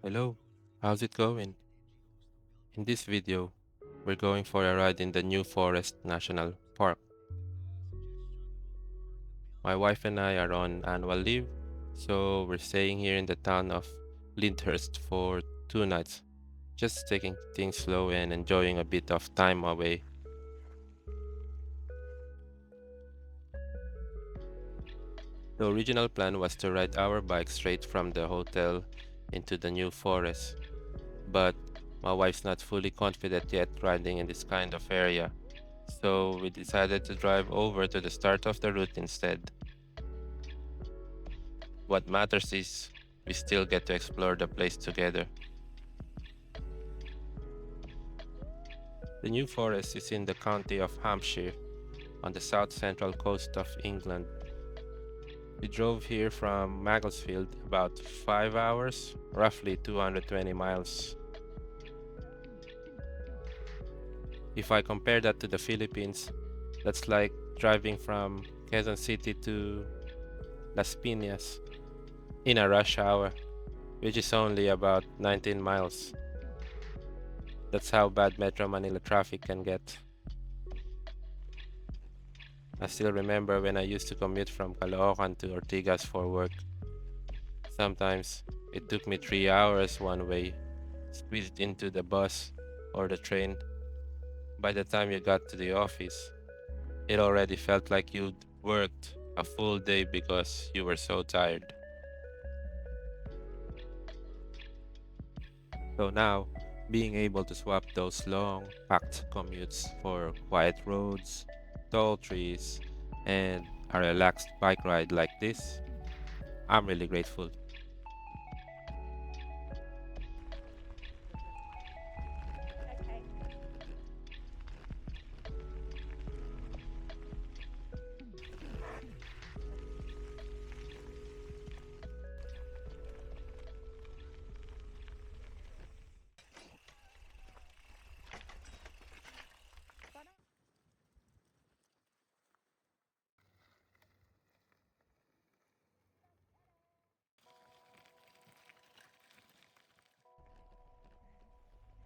Hello, how's it going? In this video, we're going for a ride in the New Forest National Park. My wife and I are on annual leave, so we're staying here in the town of Lyndhurst for 2 nights, just taking things slow and enjoying a bit of time away. The original plan was to ride our bike straight from the hotel into the New Forest, but my wife's not fully confident yet riding in this kind of area, so we decided to drive over to the start of the route instead. What matters is we still get to explore the place together. The New Forest is in the county of Hampshire on the south central coast of England. We drove here from Macclesfield about 5 hours, roughly 220 miles. If I compare that to the Philippines, that's like driving from Quezon City to Las Piñas in a rush hour, which is only about 19 miles. That's how bad Metro Manila traffic can get. I still remember when I used to commute from Caloocan to Ortigas for work. Sometimes it took me 3 hours one way, squeezed into the bus or the train. By the time you got to the office, it already felt like you'd worked a full day because you were so tired. So now, being able to swap those long, packed commutes for quiet roads, tall trees, and a relaxed bike ride like this, I'm really grateful.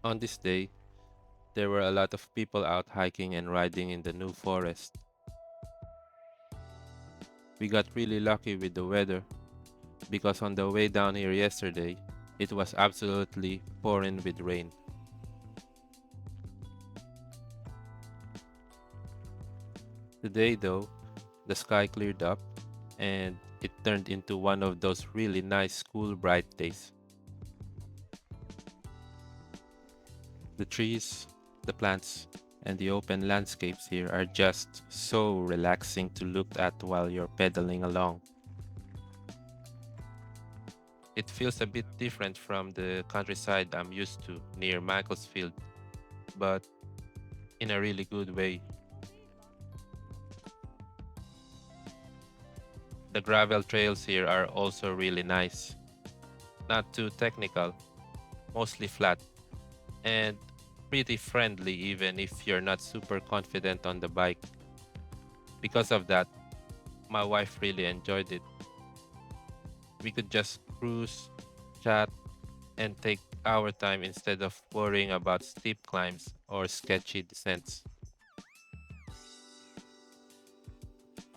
On this day, there were a lot of people out hiking and riding in the New Forest. We got really lucky with the weather because on the way down here yesterday, it was absolutely pouring with rain. Today, though, the sky cleared up and it turned into one of those really nice, cool, bright days. The trees, the plants, and the open landscapes here are just so relaxing to look at while you're pedaling along. It feels a bit different from the countryside I'm used to near Macclesfield, but in a really good way. The gravel trails here are also really nice. Not too technical, mostly flat, and pretty friendly even if you're not super confident on the bike. Because of that, my wife really enjoyed it. We could just cruise, chat, and take our time instead of worrying about steep climbs or sketchy descents.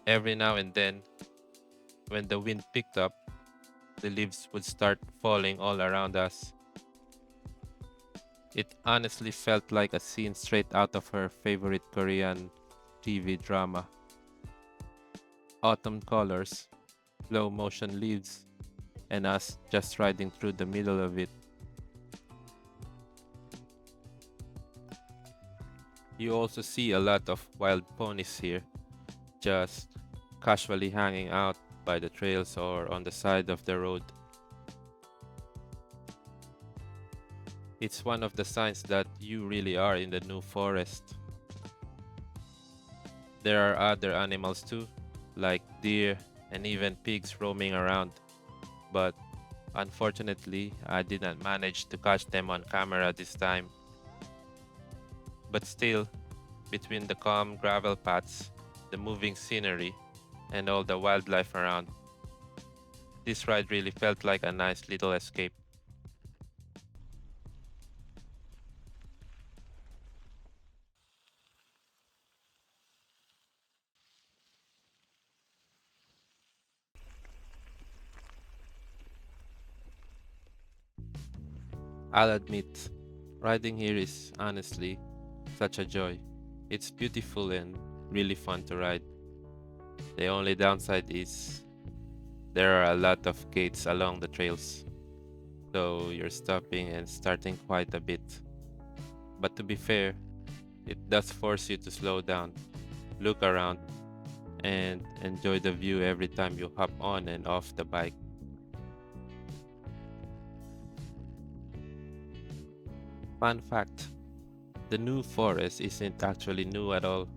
Every now and then, when the wind picked up, the leaves would start falling all around us. It honestly felt like a scene straight out of her favorite Korean TV drama. Autumn colors, slow motion leaves, and us just riding through the middle of it. You also see a lot of wild ponies here, just casually hanging out by the trails or on the side of the road. It's one of the signs that you really are in the New Forest. There are other animals too, like deer and even pigs roaming around, but unfortunately, I did not manage to catch them on camera this time. But still, between the calm gravel paths, the moving scenery, and all the wildlife around, this ride really felt like a nice little escape. I'll admit, riding here is honestly such a joy. It's beautiful and really fun to ride. The only downside is there are a lot of gates along the trails, so you're stopping and starting quite a bit. But to be fair, it does force you to slow down, look around, and enjoy the view every time you hop on and off the bike. Fun fact, the New Forest isn't actually new at all.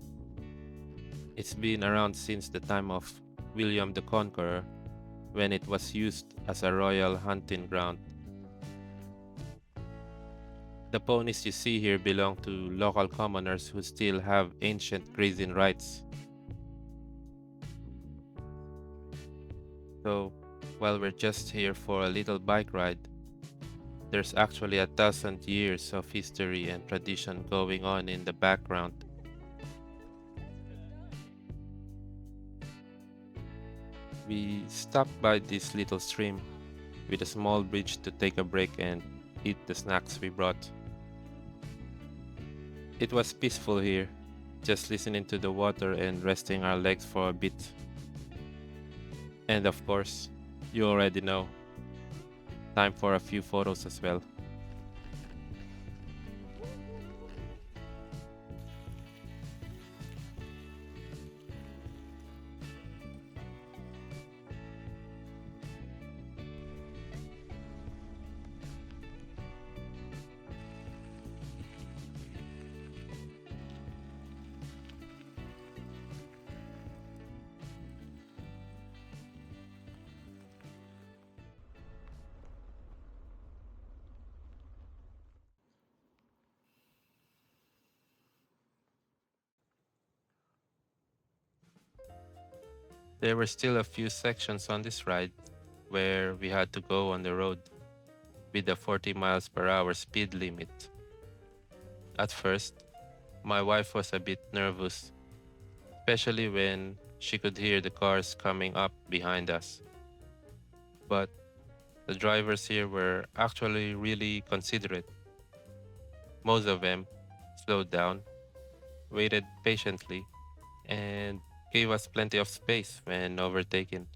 It's been around since the time of William the Conqueror, when it was used as a royal hunting ground. The ponies you see here belong to local commoners who still have ancient grazing rights. So, while we're just here for a little bike ride, there's actually 1,000 years of history and tradition going on in the background. We stopped by this little stream with a small bridge to take a break and eat the snacks we brought. It was peaceful here, just listening to the water and resting our legs for a bit. And of course, you already know, time for a few photos as well. There were still a few sections on this ride where we had to go on the road with a 40 miles per hour speed limit. At first, my wife was a bit nervous, especially when she could hear the cars coming up behind us. But the drivers here were actually really considerate. Most of them slowed down, waited patiently, and gave us plenty of space when overtaken.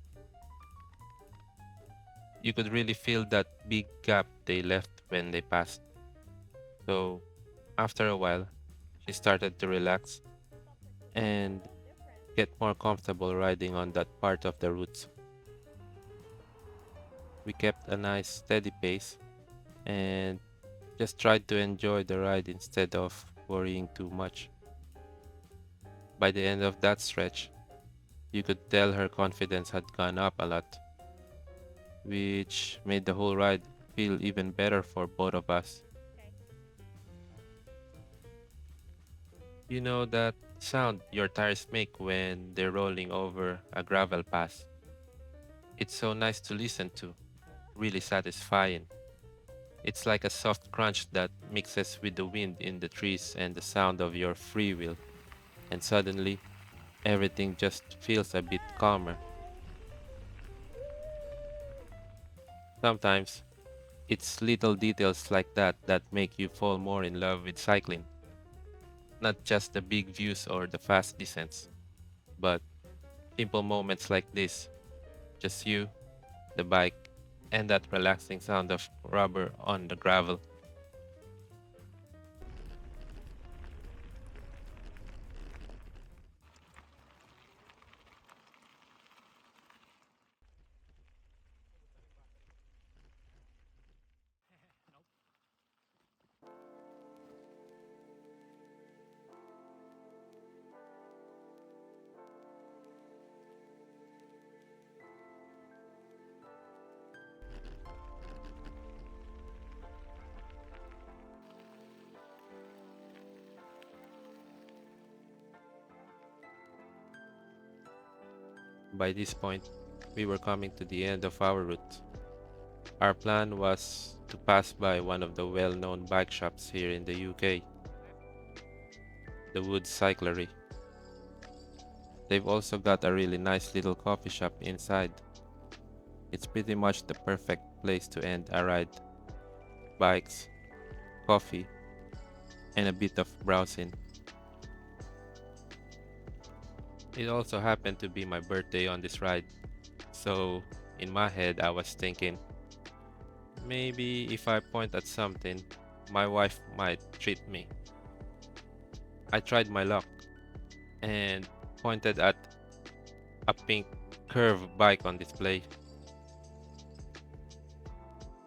You could really feel that big gap they left when they passed. So, after a while, she started to relax and get more comfortable riding on that part of the route. We kept a nice steady pace and just tried to enjoy the ride instead of worrying too much. By the end of that stretch, you could tell her confidence had gone up a lot, which made the whole ride feel even better for both of us. You know that sound your tires make when they're rolling over a gravel path? It's so nice to listen to, really satisfying. It's like a soft crunch that mixes with the wind in the trees and the sound of your free wheel, and suddenly everything just feels a bit calmer. Sometimes it's little details like that that make you fall more in love with cycling, not just the big views or the fast descents, but simple moments like this, just you, the bike, and that relaxing sound of rubber on the gravel. By this point, we were coming to the end of our route. Our plan was to pass by one of the well known bike shops here in the UK, the Woods Cyclery. They've also got a really nice little coffee shop inside. It's pretty much the perfect place to end a ride. bikes, coffee, and a bit of browsing. It also happened to be my birthday on this ride, so in my head I was thinking, maybe if I point at something, my wife might treat me. I tried my luck and pointed at a pink curve bike on display,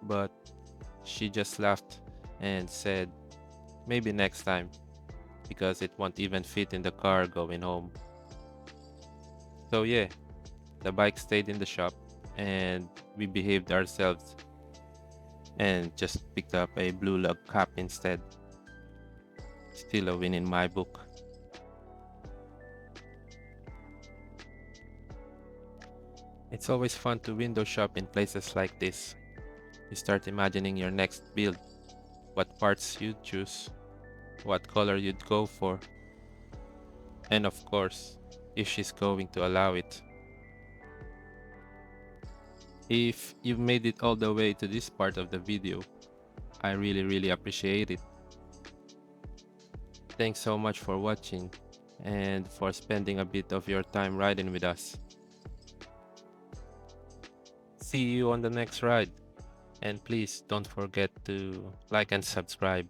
but she just laughed and said, maybe next time, because it won't even fit in the car going home. So yeah, the bike stayed in the shop and we behaved ourselves and just picked up a blue lug cap instead. Still a win in my book. It's always fun to window shop in places like this. You start imagining your next build, what parts you'd choose, what color you'd go for, and of course, if she's going to allow it. If you've made it all the way to this part of the video, I really appreciate it. Thanks so much for watching and for spending a bit of your time riding with us. See you on the next ride, and please don't forget to like and subscribe.